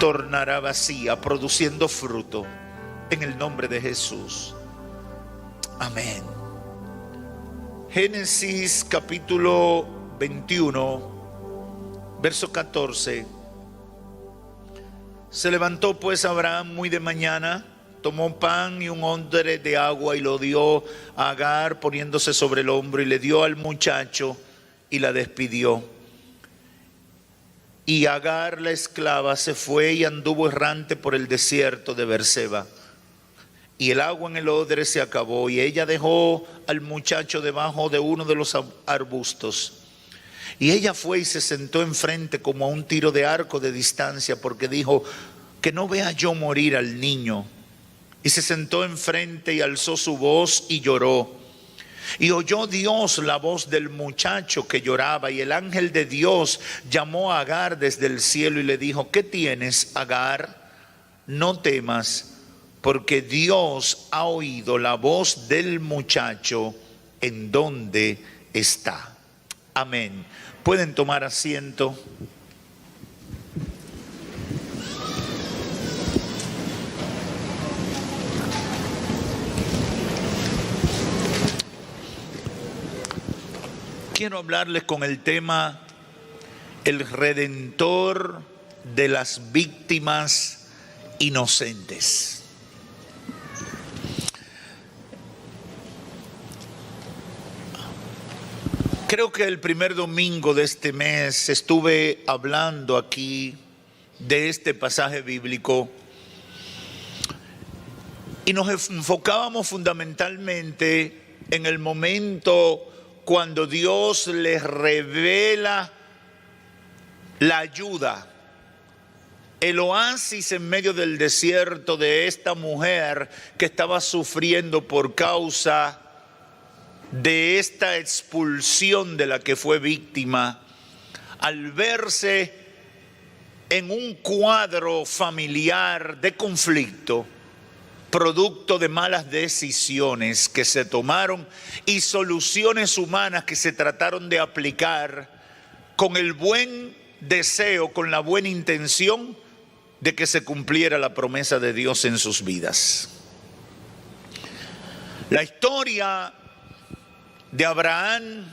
tornará vacía, produciendo fruto, en el nombre de Jesús. Amén. Génesis capítulo 21, verso 14. Se levantó pues Abraham muy de mañana, tomó pan y un odre de agua y lo dio a Agar poniéndose sobre el hombro, y le dio al muchacho y la despidió. Y Agar la esclava se fue y anduvo errante por el desierto de Berseba. Y el agua en el odre se acabó, y ella dejó al muchacho debajo de uno de los arbustos. Y ella fue y se sentó enfrente como a un tiro de arco de distancia, porque dijo: que no vea yo morir al niño. Y se sentó enfrente y alzó su voz y lloró. Y oyó Dios la voz del muchacho que lloraba, y el ángel de Dios llamó a Agar desde el cielo y le dijo: ¿qué tienes, Agar? No temas, porque Dios ha oído la voz del muchacho en donde está. Amén. Pueden tomar asiento. Quiero hablarles con el tema el redentor de las víctimas inocentes. Creo que el primer domingo de este mes estuve hablando aquí de este pasaje bíblico y nos enfocábamos fundamentalmente en el momento cuando Dios les revela la ayuda, el oasis en medio del desierto de esta mujer que estaba sufriendo por causa de esta expulsión de la que fue víctima, al verse en un cuadro familiar de conflicto, producto de malas decisiones que se tomaron y soluciones humanas que se trataron de aplicar con el buen deseo, con la buena intención de que se cumpliera la promesa de Dios en sus vidas. La historia de Abraham,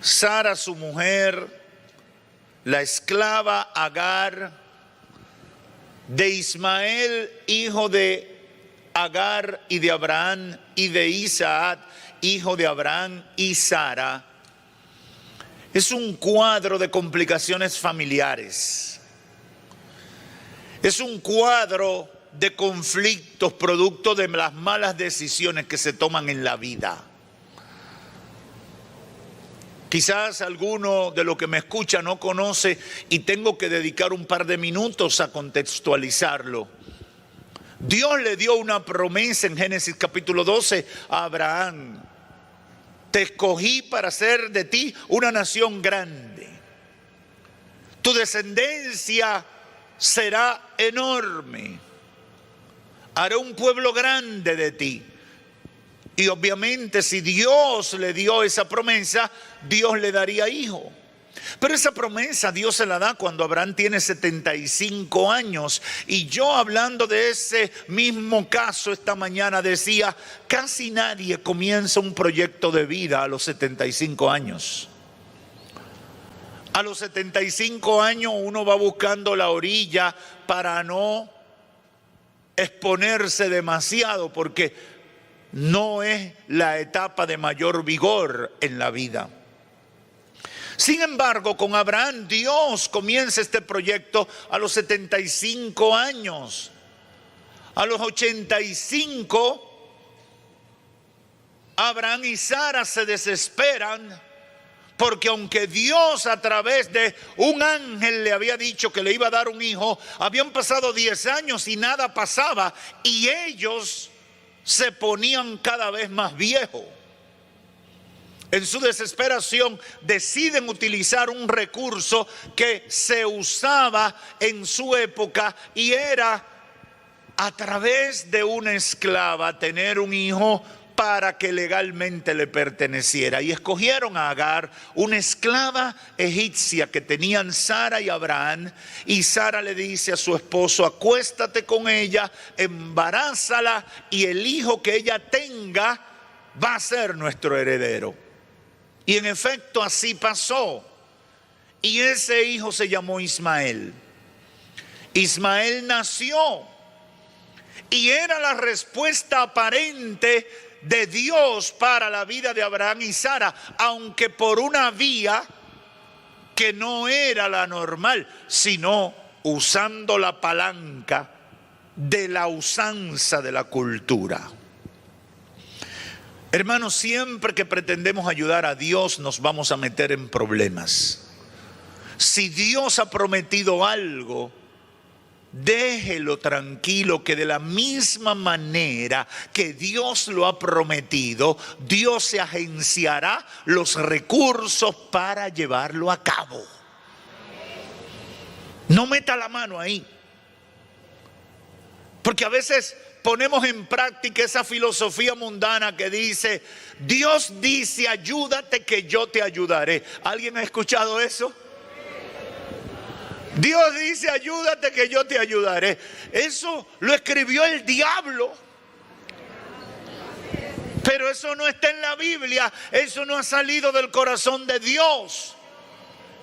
Sara su mujer, la esclava Agar, de Ismael, hijo de Agar y de Abraham, y de Isaac, hijo de Abraham y Sara, es un cuadro de complicaciones familiares. Es un cuadro de conflictos producto de las malas decisiones que se toman en la vida. Quizás alguno de los que me escucha no conoce y tengo que dedicar un par de minutos a contextualizarlo. Dios le dio una promesa en Génesis capítulo 12 a Abraham: te escogí para hacer de ti una nación grande. Tu descendencia será enorme. Haré un pueblo grande de ti. Y obviamente si Dios le dio esa promesa, Dios le daría hijo. Pero esa promesa Dios se la da cuando Abraham tiene 75 años. Y yo, hablando de ese mismo caso esta mañana, decía: casi nadie comienza un proyecto de vida a los 75 años. A los 75 años uno va buscando la orilla para no exponerse demasiado, porque no es la etapa de mayor vigor en la vida. Sin embargo, con Abraham Dios comienza este proyecto a los 75 años. A los 85, Abraham y Sara se desesperan, porque aunque Dios a través de un ángel le había dicho que le iba a dar un hijo, habían pasado 10 años y nada pasaba, y ellos se ponían cada vez más viejos. En su desesperación deciden utilizar un recurso que se usaba en su época, y era a través de una esclava tener un hijo para que legalmente le perteneciera. Y escogieron a Agar, una esclava egipcia que tenían Sara y Abraham. Y Sara le dice a su esposo: acuéstate con ella, embarázala, y el hijo que ella tenga va a ser nuestro heredero. Y en efecto así pasó. Y ese hijo se llamó Ismael. Ismael nació y era la respuesta aparente de Dios para la vida de Abraham y Sara, aunque por una vía que no era la normal, sino usando la palanca de la usanza de la cultura. Hermanos, siempre que pretendemos ayudar a Dios nos vamos a meter en problemas. Si Dios ha prometido algo, déjelo tranquilo, que de la misma manera que Dios lo ha prometido, Dios se agenciará los recursos para llevarlo a cabo. No meta la mano ahí. Porque a veces ponemos en práctica esa filosofía mundana que dice: Dios dice, ayúdate que yo te ayudaré. ¿Alguien ha escuchado eso? Dios dice, ayúdate que yo te ayudaré. Eso lo escribió el diablo. Pero eso no está en la Biblia. Eso no ha salido del corazón de Dios.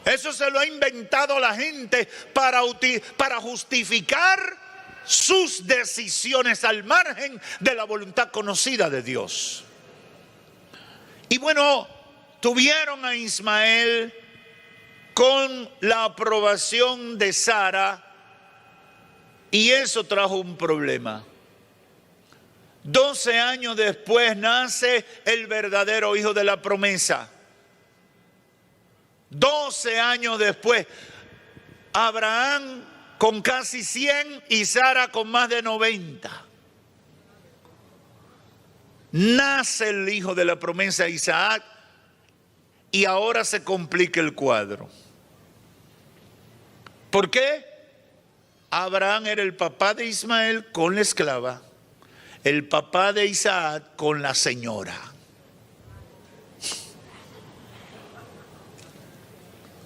Eso se lo ha inventado la gente para justificar sus decisiones al margen de la voluntad conocida de Dios. Y bueno, tuvieron a Ismael con la aprobación de Sara, y eso trajo un problema. 12 años después nace el verdadero hijo de la promesa. 12 años después, Abraham con casi 100 y Sara con más de 90. Nace el hijo de la promesa, Isaac, y ahora se complica el cuadro. ¿Por qué? Abraham era el papá de Ismael con la esclava, el papá de Isaac con la señora.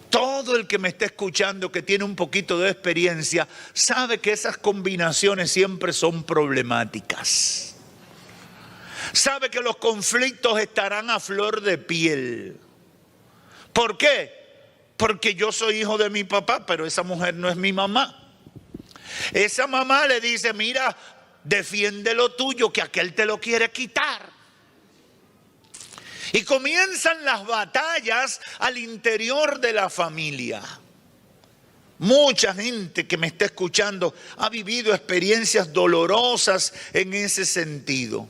Todo el que me está escuchando, que tiene un poquito de experiencia, sabe que esas combinaciones siempre son problemáticas. Sabe que los conflictos estarán a flor de piel. ¿Por qué? Porque yo soy hijo de mi papá, pero esa mujer no es mi mamá. Esa mamá le dice: mira, defiende lo tuyo, que aquel te lo quiere quitar. Y comienzan las batallas al interior de la familia. Mucha gente que me está escuchando ha vivido experiencias dolorosas en ese sentido.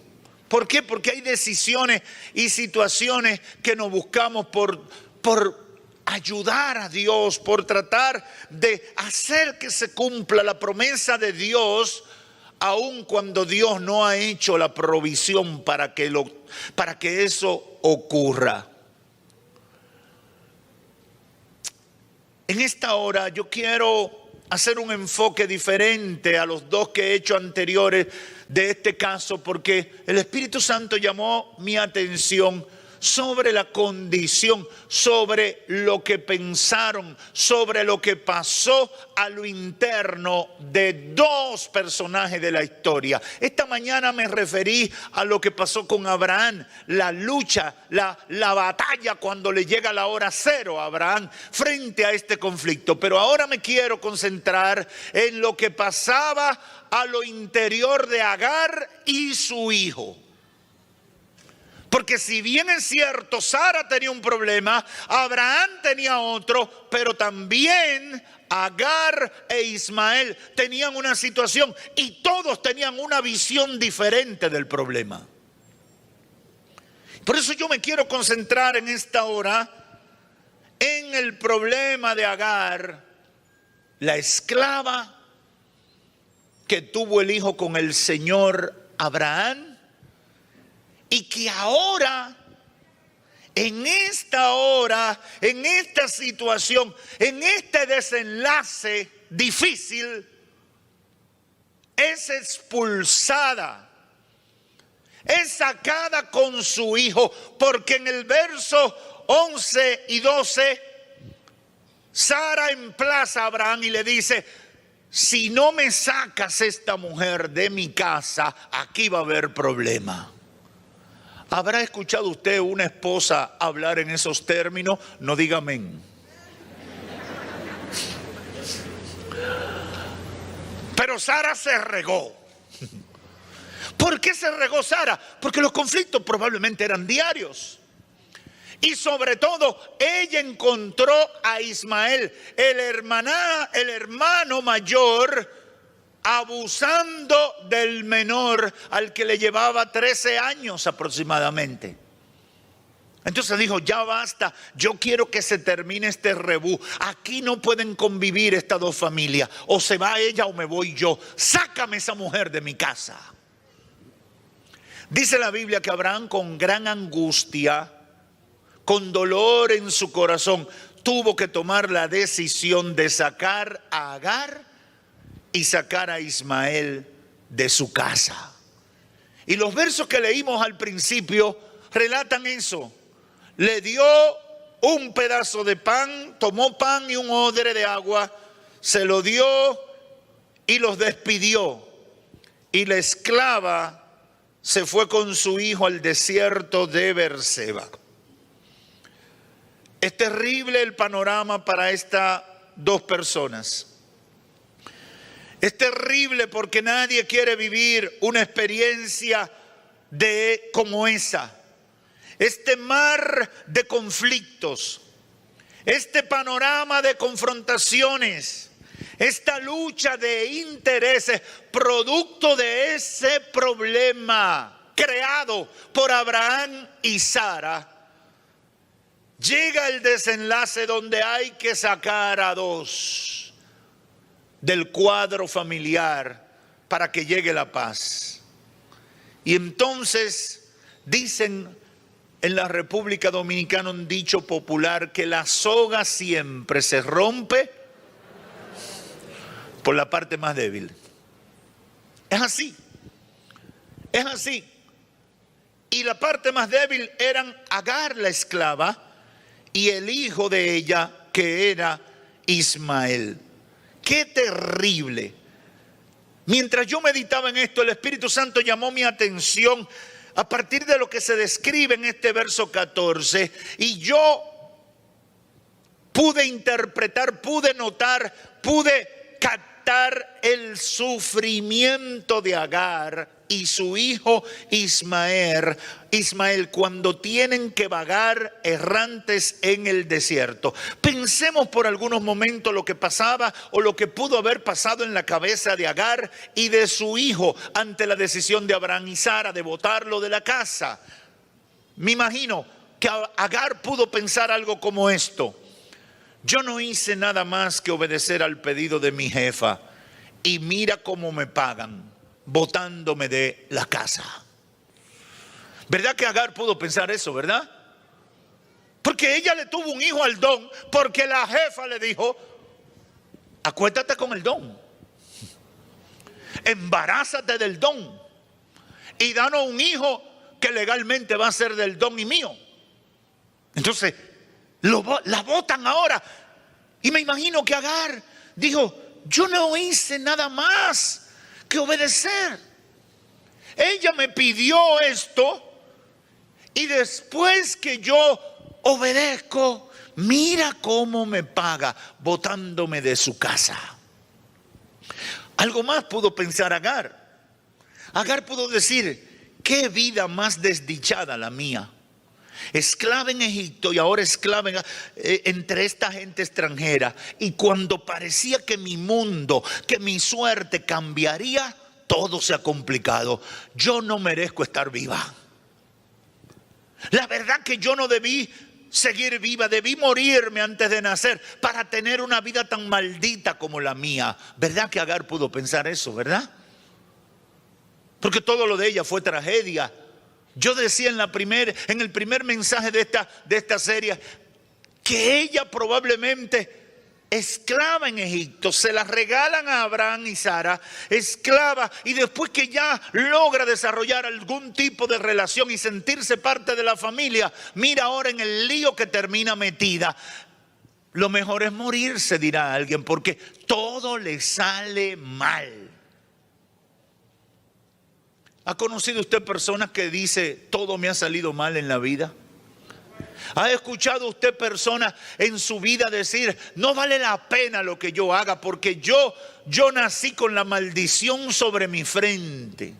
¿Por qué? Porque hay decisiones y situaciones que nos buscamos por ayudar a Dios, por tratar de hacer que se cumpla la promesa de Dios, aun cuando Dios no ha hecho la provisión para que eso ocurra. En esta hora yo quiero hacer un enfoque diferente a los dos que he hecho anteriores de este caso, porque el Espíritu Santo llamó mi atención sobre la condición, sobre lo que pensaron, sobre lo que pasó a lo interno de dos personajes de la historia. Esta mañana me referí a lo que pasó con Abraham, la lucha, la batalla cuando le llega la hora cero a Abraham frente a este conflicto. Pero ahora me quiero concentrar en lo que pasaba a lo interior de Agar y su hijo. Porque si bien es cierto, Sara tenía un problema, Abraham tenía otro, pero también Agar e Ismael tenían una situación y todos tenían una visión diferente del problema. Por eso yo me quiero concentrar en esta hora en el problema de Agar, la esclava que tuvo el hijo con el Señor Abraham, y que ahora, en esta hora, en esta situación, en este desenlace difícil, es expulsada, es sacada con su hijo, porque en el verso 11 y 12, Sara emplaza a Abraham y le dice: si no me sacas esta mujer de mi casa, aquí va a haber problema. ¿Habrá escuchado usted una esposa hablar en esos términos? No diga amén. Pero Sara se regó. ¿Por qué se regó Sara? Porque los conflictos probablemente eran diarios. Y sobre todo, ella encontró a Ismael, el hermano mayor, abusando del menor, al que le llevaba 13 años aproximadamente. Entonces dijo: ya basta, yo quiero que se termine este rebú. Aquí no pueden convivir estas dos familias. O se va ella o me voy yo. Sácame esa mujer de mi casa. Dice la Biblia que Abraham, con gran angustia, con dolor en su corazón, tuvo que tomar la decisión de sacar a Agar y sacar a Ismael de su casa. Y los versos que leímos al principio relatan eso. Le dio un pedazo de pan, tomó pan y un odre de agua, se lo dio y los despidió. Y la esclava se fue con su hijo al desierto de Beerseba. Es terrible el panorama para estas dos personas. Es terrible porque nadie quiere vivir una experiencia como esa. Este mar de conflictos, este panorama de confrontaciones, esta lucha de intereses, producto de ese problema creado por Abraham y Sara, llega el desenlace donde hay que sacar a dos del cuadro familiar para que llegue la paz. Y entonces dicen en la República Dominicana un dicho popular, que la soga siempre se rompe por la parte más débil. Es así. Es así. Y la parte más débil eran Agar, la esclava, y el hijo de ella, que era Ismael. ¡Qué terrible! Mientras yo meditaba en esto, el Espíritu Santo llamó mi atención a partir de lo que se describe en este verso 14, y yo pude interpretar, pude notar, pude captar el sufrimiento de Agar y su hijo Ismael cuando tienen que vagar errantes en el desierto. Pensemos por algunos momentos lo que pasaba o lo que pudo haber pasado en la cabeza de Agar y de su hijo ante la decisión de Abraham y Sara de botarlo de la casa. Me imagino que Agar pudo pensar algo como esto: yo no hice nada más que obedecer al pedido de mi jefa y mira cómo me pagan, botándome de la casa. ¿Verdad que Agar pudo pensar eso, verdad? Porque ella le tuvo un hijo al don, porque la jefa le dijo: acuéstate con el don, embarázate del don y danos un hijo que legalmente va a ser del don y mío. Entonces la botan ahora. Y me imagino que Agar dijo: yo no hice nada más que obedecer. Ella me pidió esto y después que yo obedezco, mira cómo me paga, botándome de su casa. Algo más pudo pensar Agar. Agar pudo decir: qué vida más desdichada la mía. Esclava en Egipto y ahora esclava entre esta gente extranjera. Y cuando parecía que mi mundo, que mi suerte cambiaría, todo se ha complicado. Yo no merezco estar viva. La verdad que yo no debí seguir viva, debí morirme antes de nacer para tener una vida tan maldita como la mía. ¿Verdad que Agar pudo pensar eso, verdad? Porque todo lo de ella fue tragedia. Yo decía en el primer mensaje de esta serie que ella probablemente esclava en Egipto, se la regalan a Abraham y Sara, esclava, y después que ya logra desarrollar algún tipo de relación y sentirse parte de la familia, mira ahora en el lío que termina metida. Lo mejor es morirse, dirá alguien, porque todo le sale mal. ¿Ha conocido usted personas que dicen, todo me ha salido mal en la vida? ¿Ha escuchado usted personas en su vida decir, no vale la pena lo que yo haga porque yo nací con la maldición sobre mi frente?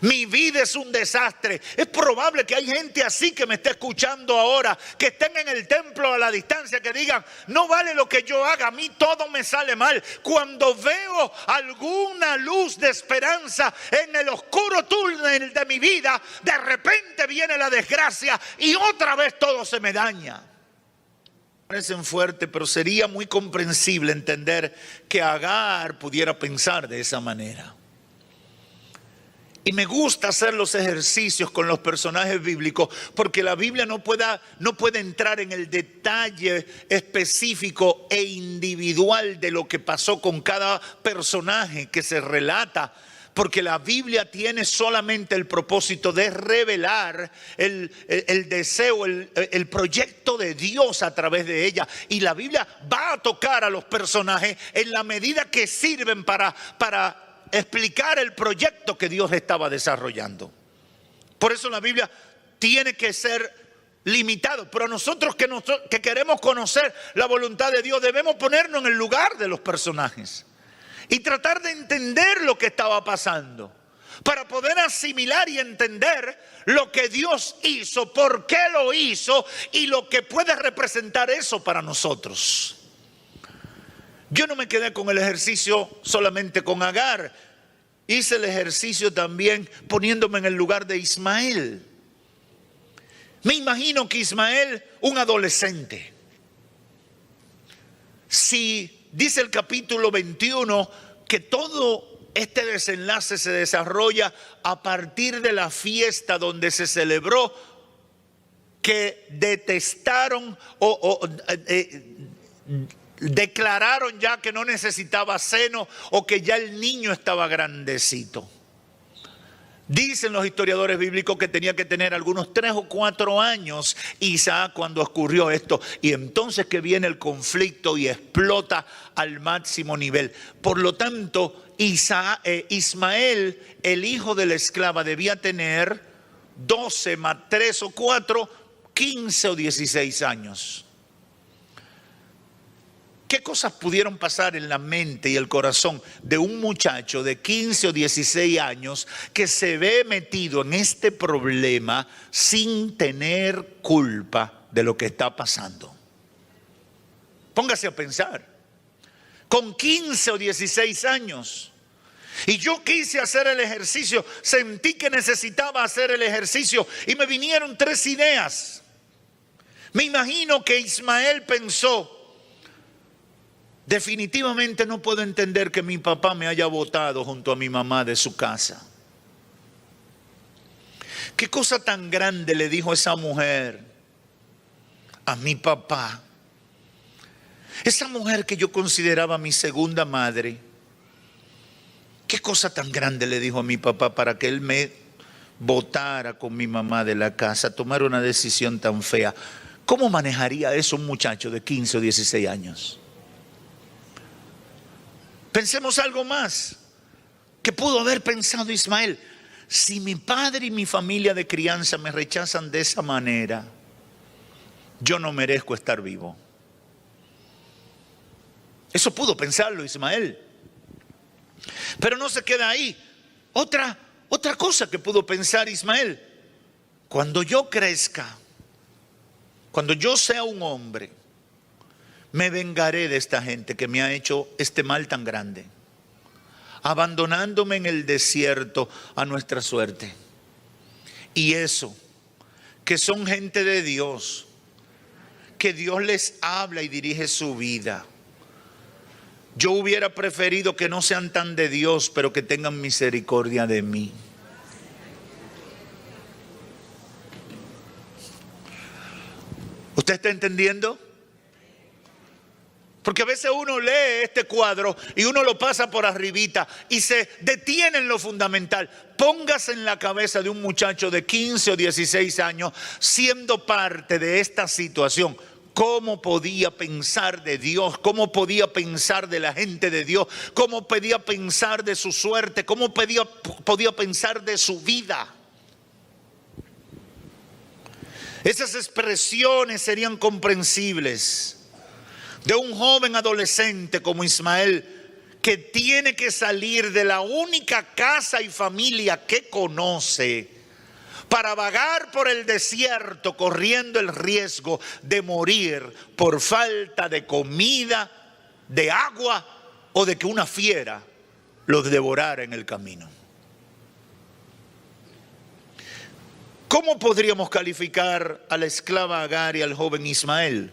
Mi vida es un desastre. Es probable que hay gente así que me esté escuchando ahora, que estén en el templo a la distancia, que digan, no vale lo que yo haga, a mí todo me sale mal. Cuando veo alguna luz de esperanza en el oscuro túnel de mi vida, de repente viene la desgracia y otra vez todo se me daña. Parecen fuertes, pero sería muy comprensible entender que Agar pudiera pensar de esa manera. Y me gusta hacer los ejercicios con los personajes bíblicos porque la Biblia no puede entrar en el detalle específico e individual de lo que pasó con cada personaje que se relata. Porque la Biblia tiene solamente el propósito de revelar el deseo, el proyecto de Dios a través de ella. Y la Biblia va a tocar a los personajes en la medida que sirven para explicar el proyecto que Dios estaba desarrollando. Por eso la Biblia tiene que ser limitado. Pero nosotros que queremos conocer la voluntad de Dios, debemos ponernos en el lugar de los personajes y tratar de entender lo que estaba pasando, para poder asimilar y entender lo que Dios hizo, por qué lo hizo y lo que puede representar eso para nosotros. Yo no me quedé con el ejercicio solamente con Agar. Hice el ejercicio también poniéndome en el lugar de Ismael. Me imagino que Ismael, un adolescente, si dice el capítulo 21 que todo este desenlace se desarrolla a partir de la fiesta donde se celebró, que detestaron declararon ya que no necesitaba seno o que ya el niño estaba grandecito. Dicen los historiadores bíblicos que tenía que tener algunos 3 o 4 años Isaac cuando ocurrió esto. Y entonces que viene el conflicto y explota al máximo nivel. Por lo tanto, Ismael, el hijo de la esclava, debía tener 12 más 3 o 4, 15 o 16 años. ¿Qué cosas pudieron pasar en la mente y el corazón de un muchacho de 15 o 16 años que se ve metido en este problema sin tener culpa de lo que está pasando? Póngase a pensar. Con 15 o 16 años. Y yo quise hacer el ejercicio, sentí que necesitaba hacer el ejercicio y me vinieron 3 ideas. Me imagino que Ismael pensó, definitivamente no puedo entender que mi papá me haya botado junto a mi mamá de su casa. ¿Qué cosa tan grande le dijo esa mujer a mi papá? Esa mujer que yo consideraba mi segunda madre. ¿Qué cosa tan grande le dijo a mi papá para que él me botara con mi mamá de la casa, tomar una decisión tan fea? ¿Cómo manejaría eso un muchacho de 15 o 16 años? Pensemos algo más que pudo haber pensado Ismael. Si mi padre y mi familia de crianza me rechazan de esa manera, yo no merezco estar vivo. Eso pudo pensarlo Ismael. Pero no se queda ahí. Otra cosa que pudo pensar Ismael. Cuando yo crezca, cuando yo sea un hombre, me vengaré de esta gente que me ha hecho este mal tan grande, abandonándome en el desierto a nuestra suerte. Y eso, que son gente de Dios, que Dios les habla y dirige su vida. Yo hubiera preferido que no sean tan de Dios, pero que tengan misericordia de mí. ¿Usted está entendiendo? Porque a veces uno lee este cuadro y uno lo pasa por arribita y se detiene en lo fundamental. Póngase en la cabeza de un muchacho de 15 o 16 años siendo parte de esta situación. ¿Cómo podía pensar de Dios? ¿Cómo podía pensar de la gente de Dios? ¿Cómo podía pensar de su suerte? ¿Cómo podía pensar de su vida? Esas expresiones serían comprensibles de un joven adolescente como Ismael, que tiene que salir de la única casa y familia que conoce para vagar por el desierto, corriendo el riesgo de morir por falta de comida, de agua o de que una fiera los devorara en el camino. ¿Cómo podríamos calificar a la esclava Agar y al joven Ismael?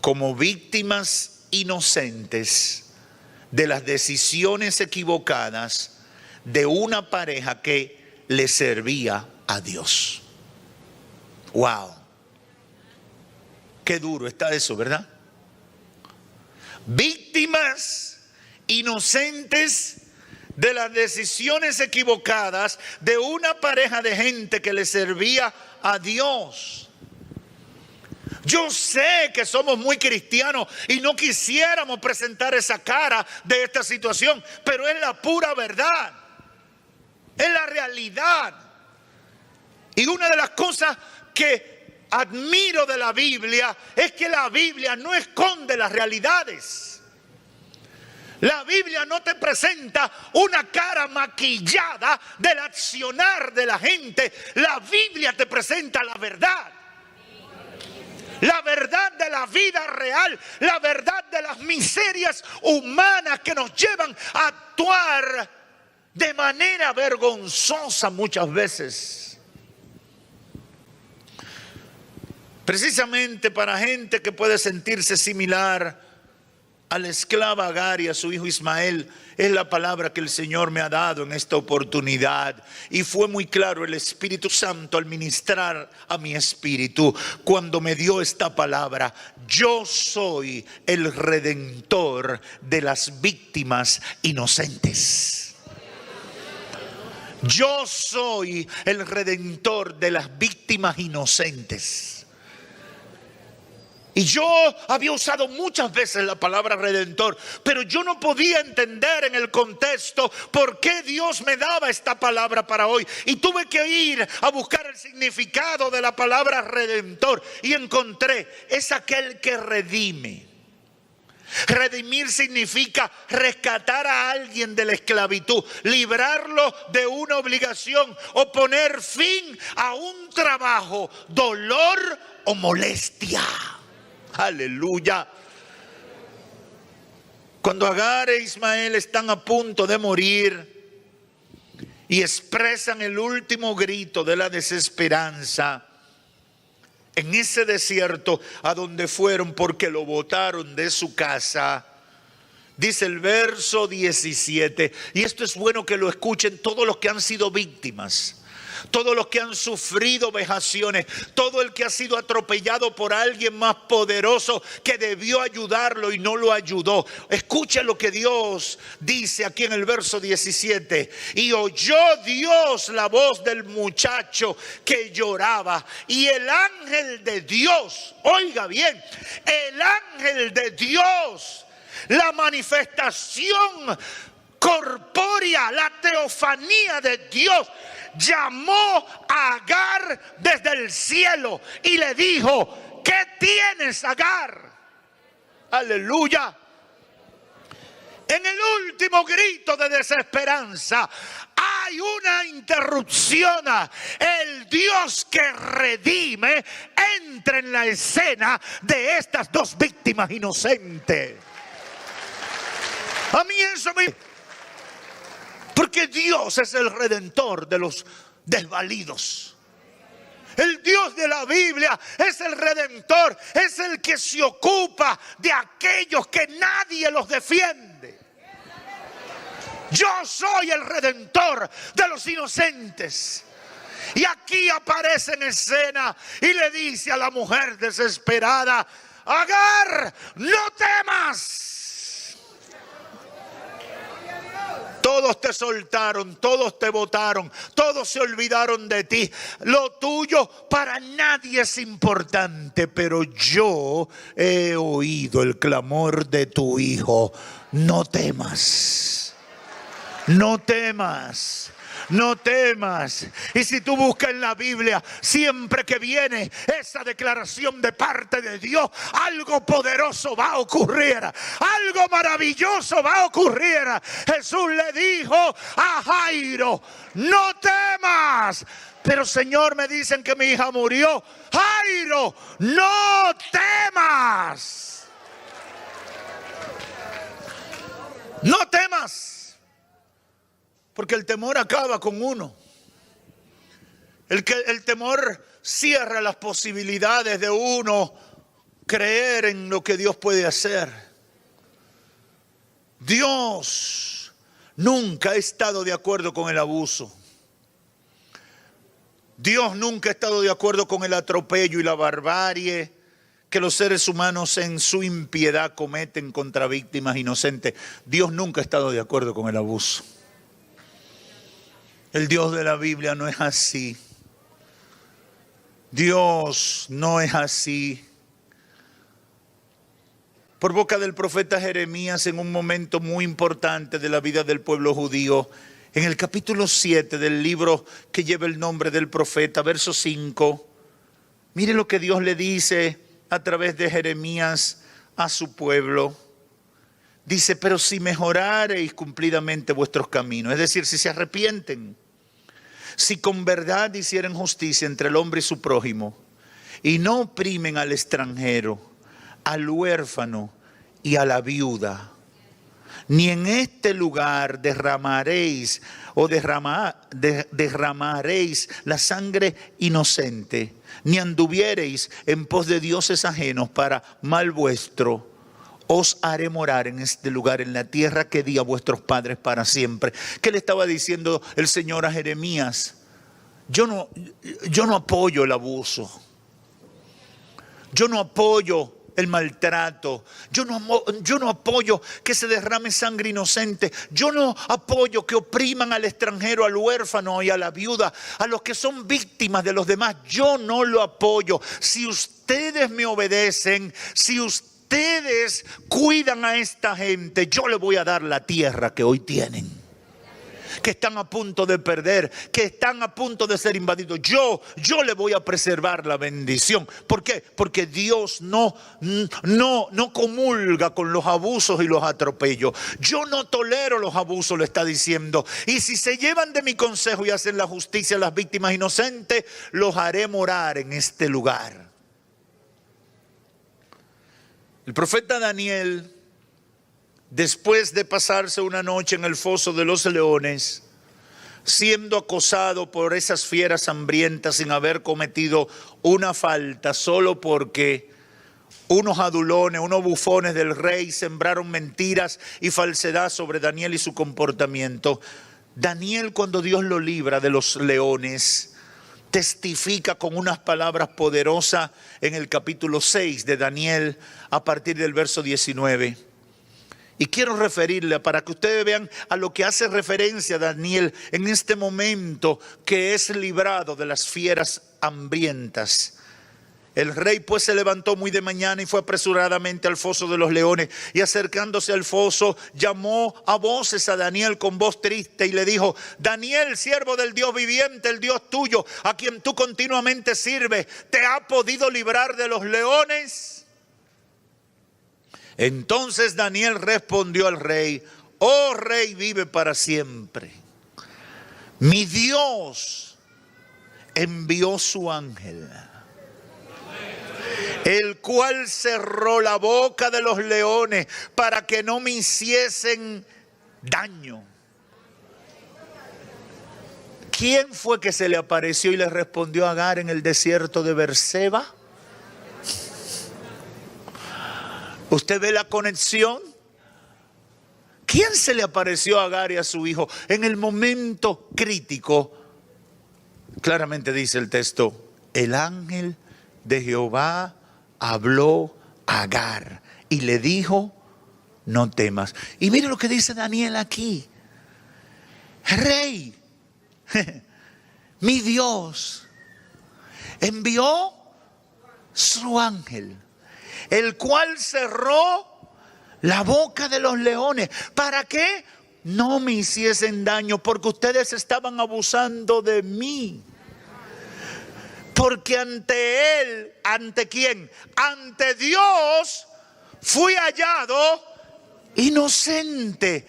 Como víctimas inocentes de las decisiones equivocadas de una pareja que le servía a Dios. ¡Wow! Qué duro está eso, ¿verdad? Víctimas inocentes de las decisiones equivocadas de una pareja de gente que le servía a Dios. Yo sé que somos muy cristianos y no quisiéramos presentar esa cara de esta situación, pero es la pura verdad, es la realidad. Y una de las cosas que admiro de la Biblia es que la Biblia no esconde las realidades. La Biblia no te presenta una cara maquillada del accionar de la gente. La Biblia te presenta la verdad. La verdad de la vida real, la verdad de las miserias humanas que nos llevan a actuar de manera vergonzosa muchas veces. Precisamente para gente que puede sentirse similar a la esclava Agar y a su hijo Ismael, es la palabra que el Señor me ha dado en esta oportunidad. Y fue muy claro el Espíritu Santo al ministrar a mi espíritu cuando me dio esta palabra. Yo soy el redentor de las víctimas inocentes. Yo soy el redentor de las víctimas inocentes. Y yo había usado muchas veces la palabra redentor, pero yo no podía entender en el contexto por qué Dios me daba esta palabra para hoy. Y tuve que ir a buscar el significado de la palabra redentor y encontré, es aquel que redime. Redimir significa rescatar a alguien de la esclavitud, librarlo de una obligación o poner fin a un trabajo, dolor o molestia. Aleluya. Cuando Agar e Ismael están a punto de morir y expresan el último grito de la desesperanza en ese desierto a donde fueron porque lo botaron de su casa, dice el verso 17, y esto es bueno que lo escuchen todos los que han sido víctimas, todos los que han sufrido vejaciones, todo el que ha sido atropellado por alguien más poderoso que debió ayudarlo y no lo ayudó. Escucha lo que Dios dice aquí en el verso 17. Y oyó Dios la voz del muchacho que lloraba, y el ángel de Dios, oiga bien, el ángel de Dios, la manifestación corpórea, la teofanía de Dios, llamó a Agar desde el cielo y le dijo: ¿qué tienes, Agar? Aleluya. En el último grito de desesperanza hay una interrupción. El Dios que redime entra en la escena de estas dos víctimas inocentes. A mí eso me... Porque Dios es el redentor de los desvalidos. El Dios de la Biblia es el redentor, es el que se ocupa de aquellos que nadie los defiende. Yo soy el redentor de los inocentes. Y aquí aparece en escena y le dice a la mujer desesperada: Agar, no temas. Todos te soltaron, todos te botaron, todos se olvidaron de ti. Lo tuyo para nadie es importante, pero yo he oído el clamor de tu hijo. No temas, no temas. No temas. Y si tú buscas en la Biblia, siempre que viene esa declaración de parte de Dios, algo poderoso va a ocurrir, algo maravilloso va a ocurrir. Jesús le dijo a Jairo, no temas. Pero Señor, me dicen que mi hija murió. Jairo, no temas. No temas. Porque el temor acaba con uno. El temor cierra las posibilidades de uno creer en lo que Dios puede hacer. Dios nunca ha estado de acuerdo con el abuso. Dios nunca ha estado de acuerdo con el atropello y la barbarie que los seres humanos en su impiedad cometen contra víctimas inocentes. Dios nunca ha estado de acuerdo con el abuso. El Dios de la Biblia no es así. Dios no es así. Por boca del profeta Jeremías, en un momento muy importante de la vida del pueblo judío, en el capítulo 7 del libro que lleva el nombre del profeta, verso 5, mire lo que Dios le dice a través de Jeremías a su pueblo. Dice, pero si mejorareis cumplidamente vuestros caminos, es decir, si se arrepienten, si con verdad hicieren justicia entre el hombre y su prójimo, y no oprimen al extranjero, al huérfano y a la viuda, ni en este lugar derramaréis la sangre inocente, ni anduviereis en pos de dioses ajenos para mal vuestro, os haré morar en este lugar, en la tierra que di a vuestros padres para siempre. ¿Qué le estaba diciendo el Señor a Jeremías? Yo no apoyo el abuso. Yo no apoyo el maltrato. Yo no apoyo que se derrame sangre inocente. Yo no apoyo que opriman al extranjero, al huérfano y a la viuda, a los que son víctimas de los demás. Yo no lo apoyo. Si ustedes me obedecen, si ustedes cuidan a esta gente, yo les voy a dar la tierra que hoy tienen, que están a punto de perder, que están a punto de ser invadidos. Yo le voy a preservar la bendición. ¿Por qué? Porque Dios no comulga con los abusos y los atropellos. Yo no tolero los abusos, le está diciendo. Y si se llevan de mi consejo y hacen la justicia a las víctimas inocentes, los haré morar en este lugar. El profeta Daniel, después de pasarse una noche en el foso de los leones, siendo acosado por esas fieras hambrientas sin haber cometido una falta, solo porque unos adulones, unos bufones del rey sembraron mentiras y falsedad sobre Daniel y su comportamiento. Daniel, cuando Dios lo libra de los leones, testifica con unas palabras poderosas en el capítulo 6 de Daniel, a partir del verso 19. Y quiero referirle para que ustedes vean a lo que hace referencia Daniel en este momento que es librado de las fieras hambrientas. El rey pues se levantó muy de mañana y fue apresuradamente al foso de los leones, y acercándose al foso llamó a voces a Daniel con voz triste y le dijo: Daniel, siervo del Dios viviente, el Dios tuyo, a quien tú continuamente sirves, ¿te ha podido librar de los leones? Entonces Daniel respondió al rey: oh rey, vive para siempre. Mi Dios envió su ángel, el cual cerró la boca de los leones para que no me hiciesen daño. ¿Quién fue que se le apareció y le respondió a Agar en el desierto de Berseba? ¿Usted ve la conexión? ¿Quién se le apareció a Agar y a su hijo en el momento crítico? Claramente dice el texto: el ángel de Jehová habló a Agar y le dijo: no temas. Y mire lo que dice Daniel aquí: Rey, mi Dios envió su ángel, el cual cerró la boca de los leones. ¿Para qué? No me hiciesen daño, porque ustedes estaban abusando de mí. Porque ante él, ¿ante quién? Ante Dios fui hallado inocente.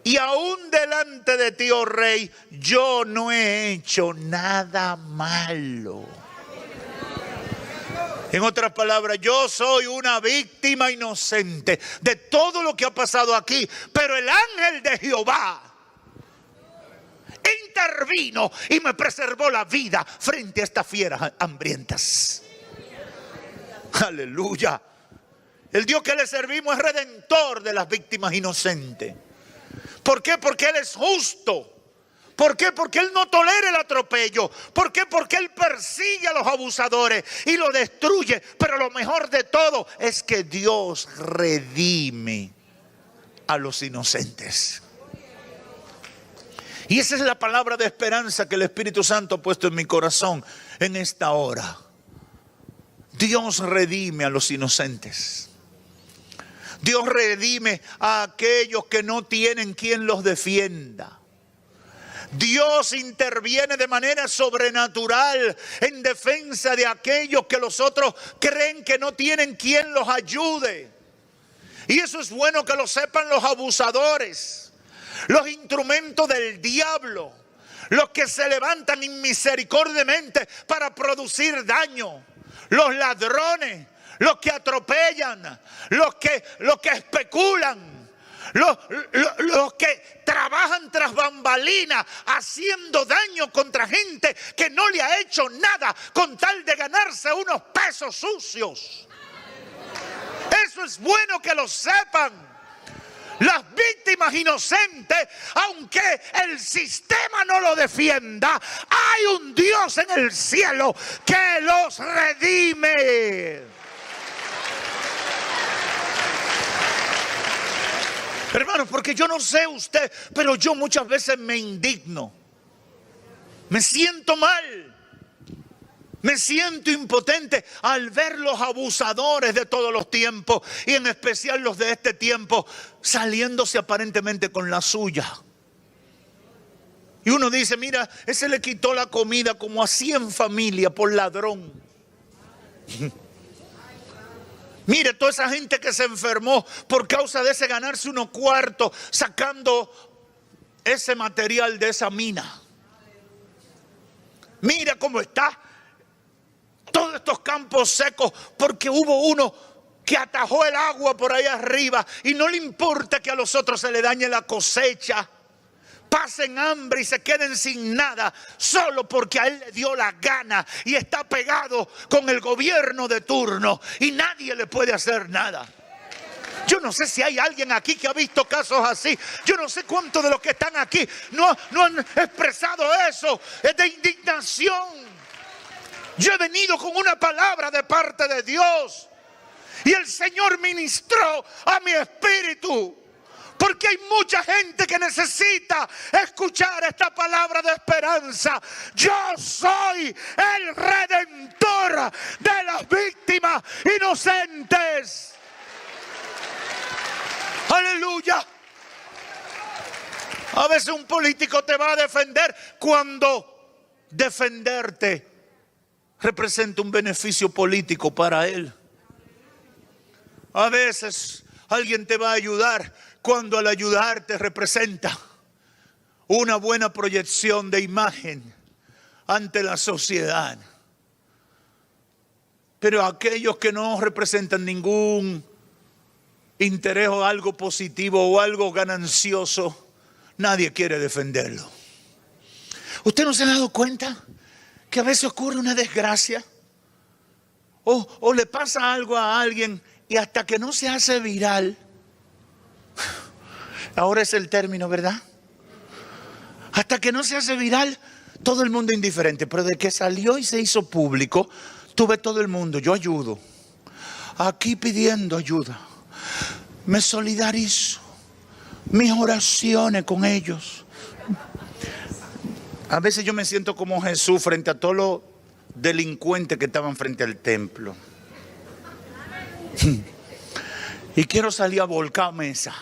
Y aún delante de ti, oh rey, yo no he hecho nada malo. En otras palabras, yo soy una víctima inocente de todo lo que ha pasado aquí. Pero el ángel de Jehová intervino y me preservó la vida frente a estas fieras hambrientas. Aleluya. El Dios que le servimos es redentor de las víctimas inocentes. ¿Por qué? Porque Él es justo. ¿Por qué? Porque Él no tolera el atropello. ¿Por qué? Porque Él persigue a los abusadores y los destruye. Pero lo mejor de todo es que Dios redime a los inocentes. Y esa es la palabra de esperanza que el Espíritu Santo ha puesto en mi corazón en esta hora. Dios redime a los inocentes. Dios redime a aquellos que no tienen quien los defienda. Dios interviene de manera sobrenatural en defensa de aquellos que los otros creen que no tienen quien los ayude. Y eso es bueno que lo sepan los abusadores, los instrumentos del diablo, los que se levantan inmisericordiamente para producir daño, los ladrones, los que atropellan, los que especulan, los que trabajan tras bambalinas haciendo daño contra gente que no le ha hecho nada con tal de ganarse unos pesos sucios. Eso es bueno que lo sepan. Las víctimas inocentes, aunque el sistema no lo defienda, hay un Dios en el cielo que los redime. Hermanos, porque yo no sé usted, pero yo muchas veces me indigno. Me siento mal. Me siento impotente al ver los abusadores de todos los tiempos, y en especial los de este tiempo, saliéndose aparentemente con la suya. Y uno dice: mira, ese le quitó la comida como a 100 familias por ladrón. Mire, toda esa gente que se enfermó por causa de ese ganarse unos cuartos sacando ese material de esa mina. Mira cómo está todos estos campos secos porque hubo uno que atajó el agua por ahí arriba y no le importa que a los otros se le dañe la cosecha, pasen hambre y se queden sin nada solo porque a él le dio la gana y está pegado con el gobierno de turno y nadie le puede hacer nada. Yo no sé si hay alguien aquí que ha visto casos así. Yo no sé cuántos de los que están aquí no han expresado eso de indignación. Yo he venido con una palabra de parte de Dios y el Señor ministró a mi espíritu. Porque hay mucha gente que necesita escuchar esta palabra de esperanza. Yo soy el redentor de las víctimas inocentes. Aleluya. A veces un político te va a defender cuando defenderte representa un beneficio político para él. A veces alguien te va a ayudar cuando al ayudarte representa una buena proyección de imagen ante la sociedad. Pero aquellos que no representan ningún interés o algo positivo o algo ganancioso, nadie quiere defenderlo. ¿Usted no se ha dado cuenta que a veces ocurre una desgracia? O le pasa algo a alguien y hasta que no se hace viral, ahora es el término, ¿verdad? Hasta que no se hace viral, todo el mundo indiferente. Pero de que salió y se hizo público, tuve todo el mundo, yo ayudo. aquí pidiendo ayuda. Me solidarizo. Mis oraciones con ellos. A veces yo me siento como Jesús frente a todos los delincuentes que estaban frente al templo. Y quiero salir a volcar mesa.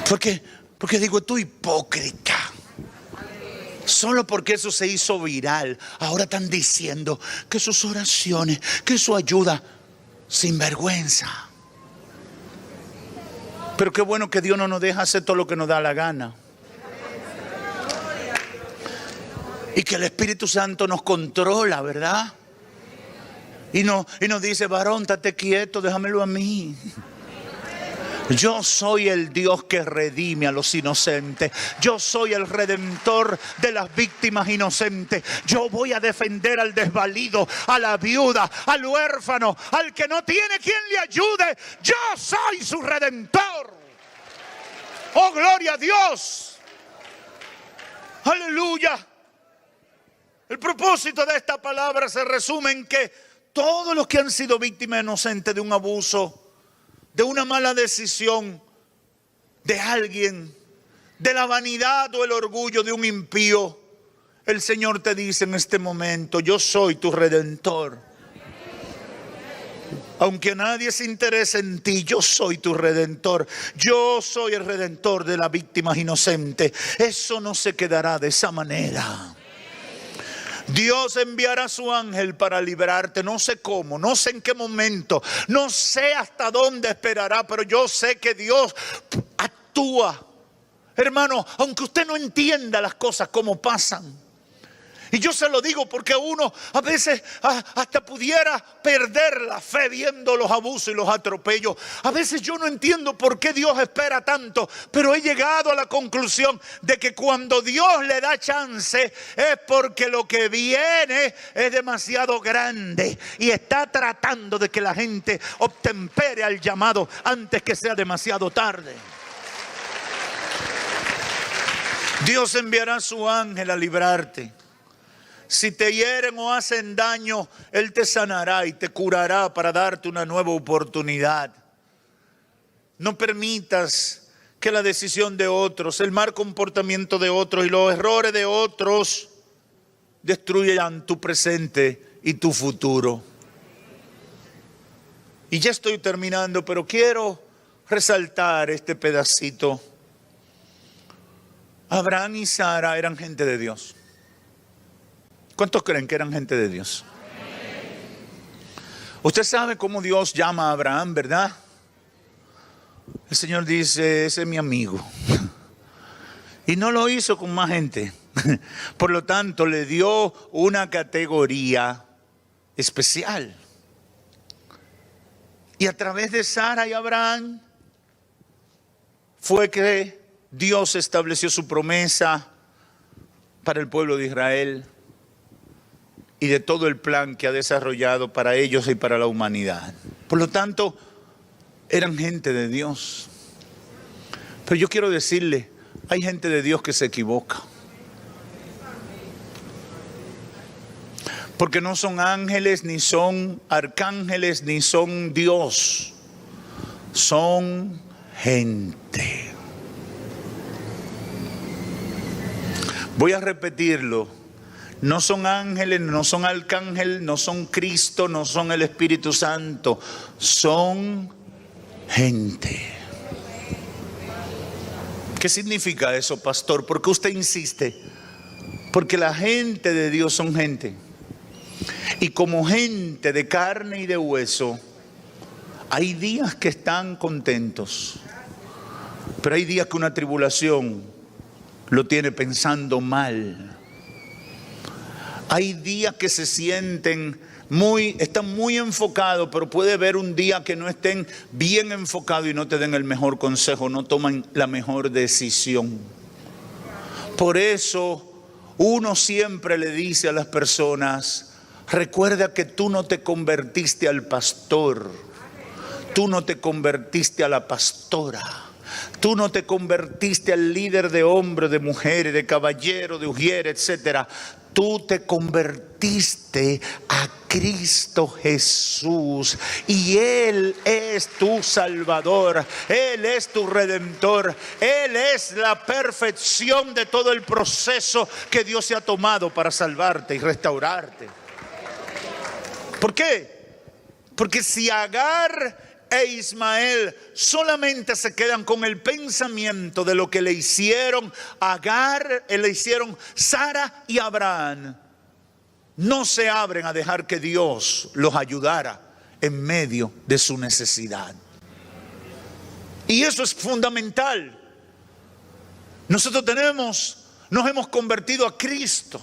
Porque digo, tú hipócrita. Solo porque eso se hizo viral, ahora están diciendo que sus oraciones, que su ayuda, sin vergüenza. Pero qué bueno que Dios no nos deja hacer todo lo que nos da la gana. Y que el Espíritu Santo nos controla, ¿verdad? Y nos dice, varón, estate quieto, déjamelo a mí. Yo soy el Dios que redime a los inocentes. Yo soy el redentor de las víctimas inocentes. Yo voy a defender al desvalido, a la viuda, al huérfano, al que no tiene quien le ayude. Yo soy su redentor. Oh, gloria a Dios. Aleluya. El propósito de esta palabra se resume en que todos los que han sido víctimas inocentes de un abuso, de una mala decisión de alguien, de la vanidad o el orgullo de un impío, el Señor te dice en este momento, yo soy tu redentor. Aunque nadie se interese en ti, yo soy tu redentor. Yo soy el redentor de las víctimas inocentes. Eso no se quedará de esa manera. Dios enviará a su ángel para librarte, no sé cómo, no sé en qué momento, no sé hasta dónde esperará, pero yo sé que Dios actúa. Hermano, aunque usted no entienda las cosas como pasan. Y yo se lo digo porque uno a veces hasta pudiera perder la fe viendo los abusos y los atropellos. A veces yo no entiendo por qué Dios espera tanto, pero he llegado a la conclusión de que cuando Dios le da chance es porque lo que viene es demasiado grande y está tratando de que la gente obtempere al llamado antes que sea demasiado tarde. Dios enviará a su ángel a librarte. Si te hieren o hacen daño, Él te sanará y te curará para darte una nueva oportunidad. No permitas que la decisión de otros, el mal comportamiento de otros y los errores de otros destruyan tu presente y tu futuro. Y ya estoy terminando, pero quiero resaltar este pedacito. Abraham y Sara eran gente de Dios. ¿Cuántos creen que eran gente de Dios? Usted sabe cómo Dios llama a Abraham, ¿verdad? El Señor dice, ese es mi amigo. Y no lo hizo con más gente. Por lo tanto, le dio una categoría especial. Y a través de Sara y Abraham fue que Dios estableció su promesa para el pueblo de Israel y de todo el plan que ha desarrollado para ellos y para la humanidad. Por lo tanto, eran gente de Dios. Pero yo quiero decirle, hay gente de Dios que se equivoca. Porque no son ángeles, ni son arcángeles, ni son Dios. Son gente. Voy a repetirlo. No son ángeles, no son arcángeles, no son Cristo, no son el Espíritu Santo. Son gente. ¿Qué significa eso, pastor? ¿Por qué usted insiste? Porque la gente de Dios son gente. Y como gente de carne y de hueso, hay días que están contentos. Pero hay días que una tribulación lo tiene pensando mal. Hay días que se sienten están muy enfocados, pero puede haber un día que no estén bien enfocados y no te den el mejor consejo, no toman la mejor decisión. Por eso uno siempre le dice a las personas, recuerda que tú no te convertiste al pastor, tú no te convertiste a la pastora. Tú no te convertiste al líder de hombres, de mujeres, de caballeros, de ujieres, etc. Tú te convertiste a Cristo Jesús y Él es tu Salvador, Él es tu Redentor, Él es la perfección de todo el proceso que Dios se ha tomado para salvarte y restaurarte. ¿Por qué? Porque si Agar e Ismael solamente se quedan con el pensamiento de lo que le hicieron Agar, le hicieron Sara y Abraham, no se abren a dejar que Dios los ayudara en medio de su necesidad. Y eso es fundamental. Nosotros nos hemos convertido a Cristo.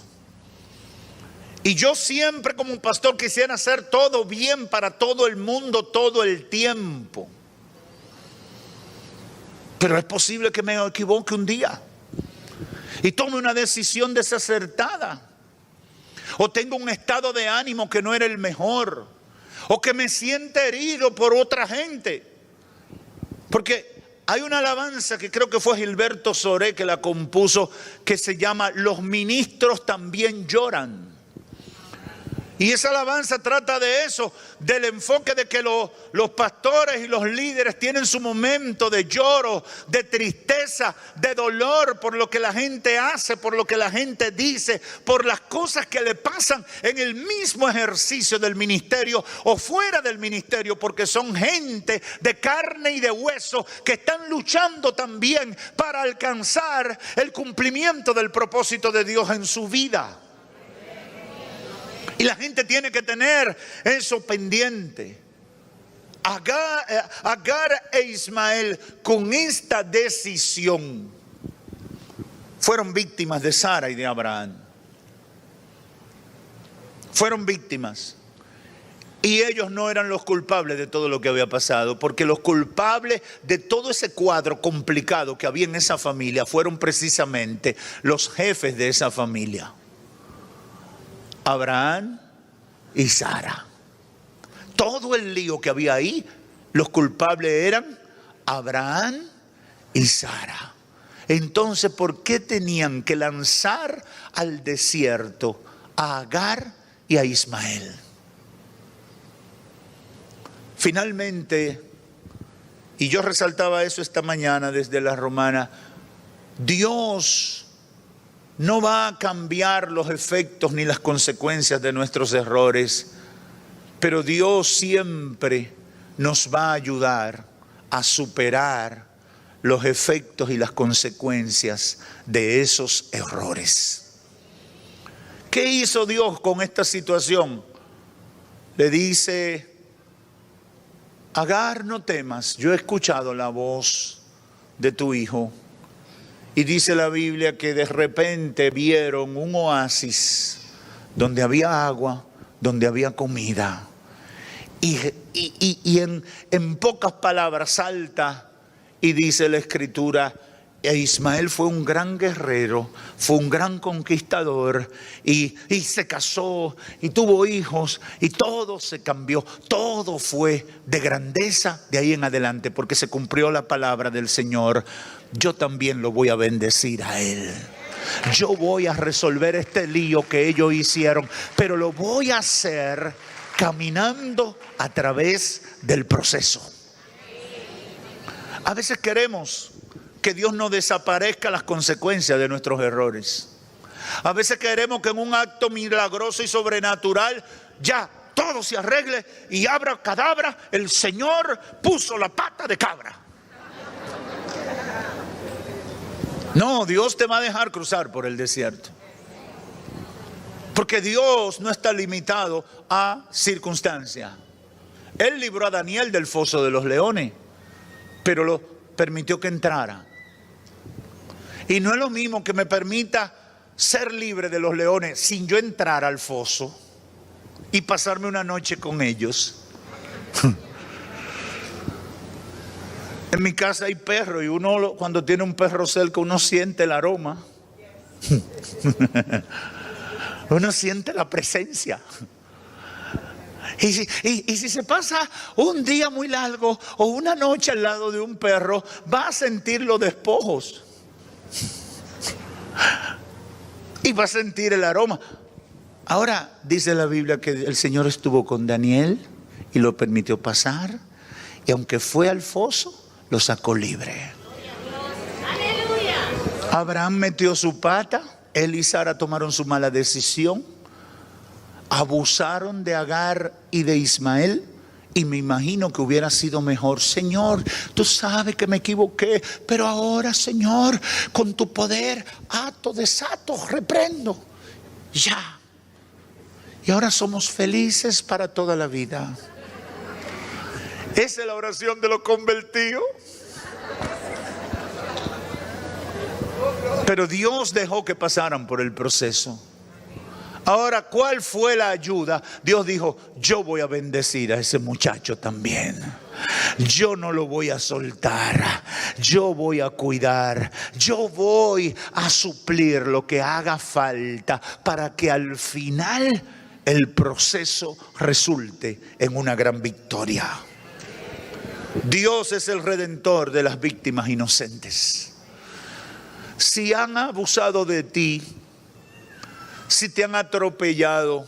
Y yo siempre como un pastor quisiera hacer todo bien para todo el mundo todo el tiempo. Pero es posible que me equivoque un día y tome una decisión desacertada. O tenga un estado de ánimo que no era el mejor. O que me sienta herido por otra gente. Porque hay una alabanza que creo que fue Gilberto Soré que la compuso, que se llama Los ministros también lloran. Y esa alabanza trata de eso, del enfoque de que los pastores y los líderes tienen su momento de lloro, de tristeza, de dolor por lo que la gente hace, por lo que la gente dice, por las cosas que le pasan en el mismo ejercicio del ministerio o fuera del ministerio, porque son gente de carne y de hueso que están luchando también para alcanzar el cumplimiento del propósito de Dios en su vida. Y la gente tiene que tener eso pendiente. Agar e Ismael con esta decisión fueron víctimas de Sara y de Abraham. Fueron víctimas. Y ellos no eran los culpables de todo lo que había pasado, porque los culpables de todo ese cuadro complicado que había en esa familia fueron precisamente los jefes de esa familia. Abraham y Sara. Todo el lío que había ahí, los culpables eran Abraham y Sara. Entonces, ¿por qué tenían que lanzar al desierto a Agar y a Ismael? Finalmente, y yo resaltaba eso esta mañana desde la Romana, Dios no va a cambiar los efectos ni las consecuencias de nuestros errores, pero Dios siempre nos va a ayudar a superar los efectos y las consecuencias de esos errores. ¿Qué hizo Dios con esta situación? Le dice: Agar, no temas, yo he escuchado la voz de tu hijo. Y dice la Biblia que de repente vieron un oasis donde había agua, donde había comida. Y en pocas palabras salta y dice la Escritura: Ismael fue un gran guerrero, fue un gran conquistador y se casó y tuvo hijos y todo se cambió, todo fue de grandeza de ahí en adelante, porque se cumplió la palabra del Señor. Yo también lo voy a bendecir a él. Yo voy a resolver este lío que ellos hicieron, pero lo voy a hacer caminando a través del proceso. A veces queremos que Dios no desaparezca las consecuencias de nuestros errores. A veces queremos que en un acto milagroso y sobrenatural ya todo se arregle y abracadabra, el Señor puso la pata de cabra. No, Dios te va a dejar cruzar por el desierto. Porque Dios no está limitado a circunstancias. Él libró a Daniel del foso de los leones, pero lo permitió que entrara. Y no es lo mismo que me permita ser libre de los leones sin yo entrar al foso y pasarme una noche con ellos. En mi casa hay perros y uno cuando tiene un perro cerca uno siente el aroma. Uno siente la presencia. Y si se pasa un día muy largo o una noche al lado de un perro, va a sentir los despojos. Y va a sentir el aroma. Ahora dice la Biblia que el Señor estuvo con Daniel y lo permitió pasar. Y aunque fue al foso, lo sacó libre. Abraham metió su pata. Él y Sara tomaron su mala decisión. Abusaron de Agar y de Ismael. Y me imagino que hubiera sido mejor: Señor, tú sabes que me equivoqué, pero ahora, Señor, con tu poder, ato, desato, reprendo. Ya. Y ahora somos felices para toda la vida. Esa es la oración de los convertidos. Pero Dios dejó que pasaran por el proceso. Ahora, ¿cuál fue la ayuda? Dios dijo: yo voy a bendecir a ese muchacho también. Yo no lo voy a soltar. Yo voy a cuidar. Yo voy a suplir lo que haga falta para que al final el proceso resulte en una gran victoria. Dios es el redentor de las víctimas inocentes. Si han abusado de ti, si te han atropellado,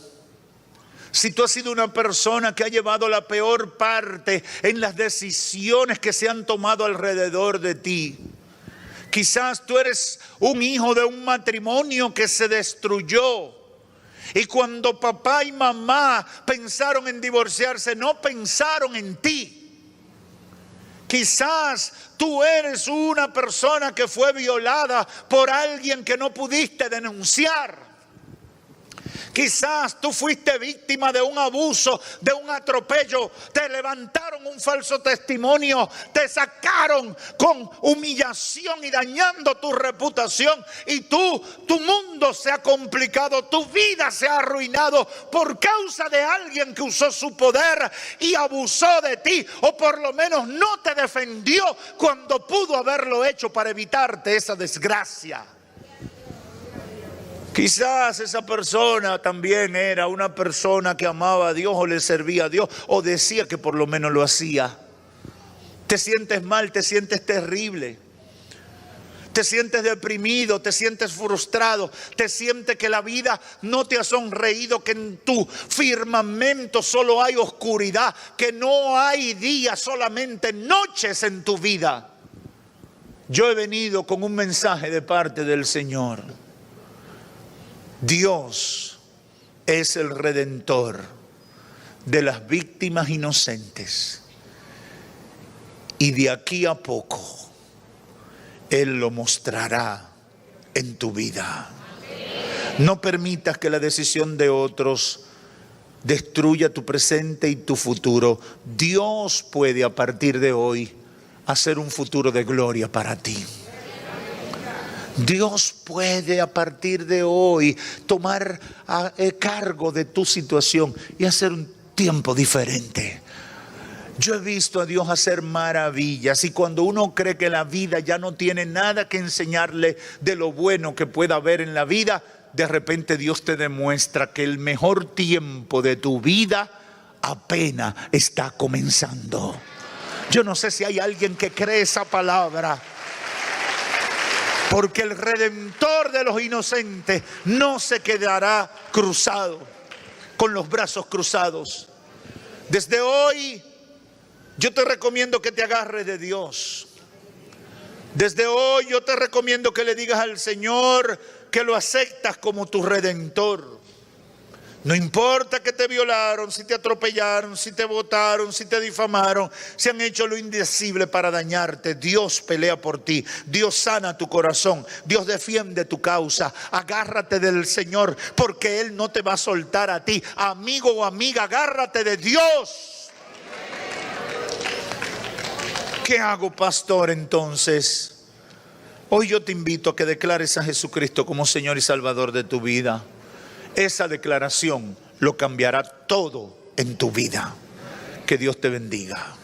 si tú has sido una persona que ha llevado la peor parte en las decisiones que se han tomado alrededor de ti, quizás tú eres un hijo de un matrimonio que se destruyó, y cuando papá y mamá pensaron en divorciarse, no pensaron en ti. Quizás tú eres una persona que fue violada por alguien que no pudiste denunciar. Quizás tú fuiste víctima de un abuso, de un atropello. Te levantaron un falso testimonio. Te sacaron con humillación y dañando tu reputación. Y tu mundo se ha complicado. Tu vida se ha arruinado por causa de alguien que usó su poder y abusó de ti. O por lo menos no te defendió cuando pudo haberlo hecho para evitarte esa desgracia. Quizás esa persona también era una persona que amaba a Dios o le servía a Dios o decía que por lo menos lo hacía. Te sientes mal, te sientes terrible, te sientes deprimido, te sientes frustrado, te sientes que la vida no te ha sonreído, que en tu firmamento solo hay oscuridad, que no hay días, solamente noches en tu vida. Yo he venido con un mensaje de parte del Señor. Dios es el redentor de las víctimas inocentes. Y de aquí a poco Él lo mostrará en tu vida. No permitas que la decisión de otros destruya tu presente y tu futuro. Dios puede a partir de hoy hacer un futuro de gloria para ti. Dios puede a partir de hoy tomar cargo de tu situación y hacer un tiempo diferente. Yo he visto a Dios hacer maravillas, y cuando uno cree que la vida ya no tiene nada que enseñarle de lo bueno que pueda haber en la vida, de repente Dios te demuestra que el mejor tiempo de tu vida apenas está comenzando. Yo no sé si hay alguien que cree esa palabra. Porque el redentor de los inocentes no se quedará cruzado, con los brazos cruzados. Desde hoy yo te recomiendo que te agarres de Dios. Desde hoy yo te recomiendo que le digas al Señor que lo aceptas como tu redentor. No importa que te violaron, si te atropellaron, si te botaron, si te difamaron, si han hecho lo indecible para dañarte. Dios pelea por ti. Dios sana tu corazón. Dios defiende tu causa. Agárrate del Señor, porque Él no te va a soltar a ti. Amigo o amiga, agárrate de Dios. ¿Qué hago, pastor, entonces? Hoy yo te invito a que declares a Jesucristo como Señor y Salvador de tu vida. Esa declaración lo cambiará todo en tu vida. Que Dios te bendiga.